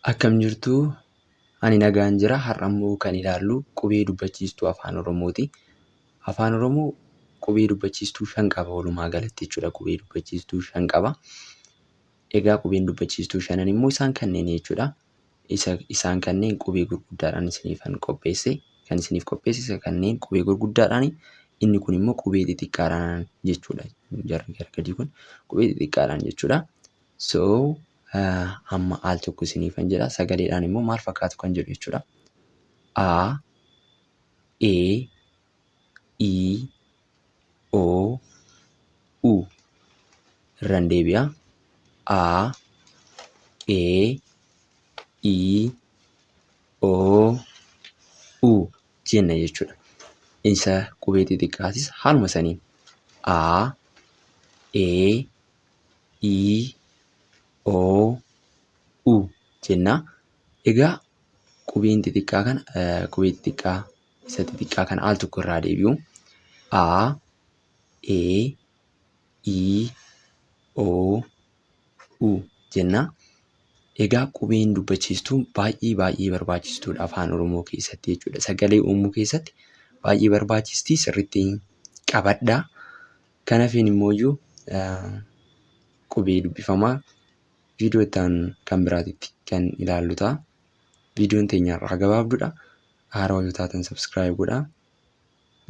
Akkam jirtuu? Ani nagaan jira. Har'ammoo kan ilaallu qubee dubbachiistuu afaan Oromooti. Afaan Oromoo qubee dubbachiistuu 5 qaba walumaa galatti jechuudha. Qubee dubbachiistuu 5 qaba. Egaa qubeen dubbachiistuu 5 immoo isaan kanneen jechuudha. Isaan kanneen qubee gurguddaadhaan isiniifan qopheesse. Kan isiniif qopheesse isa kanneen qubee gurguddaadhaani. Inni kun immoo qubee xixiqqaadhaan jechuudha. Jarri gara gadii kun qubee xixiqqaadhaan jechuudha. Amma al tokko isiniifan jedha. Sagaleedhaan immoo maal fakkaatu kan jedhu jechuudha. A, E, I, O, U. Irraan deebi'a. A, E, I, O, U jenna jechuudha. Isa qubee xixiqqaatis haaluma saniin A, E, I, O, U jenna. Egaa qubee xixiqqaa isa xixiqqaa kana al tokko irraa deebi'u. A, E, I, O, U jenna. Egaa qubeen dubbachiistuun baay'ee barbaachistuudha afaan Oromoo keessatti jechuudha. Sagalee uumuu keessatti baay'ee barbaachisti. Sirriitti qabadhaa. Kan hafeen immooyyuu qubee dubbifamaa viidiyoo itti aanu kan biraatitti kan ilaallu ta'a. Viidiyoon teenya har'aa gabaabduudha. Haarawaa yoo taatan sabskiraayib godhaa.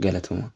Galatooma.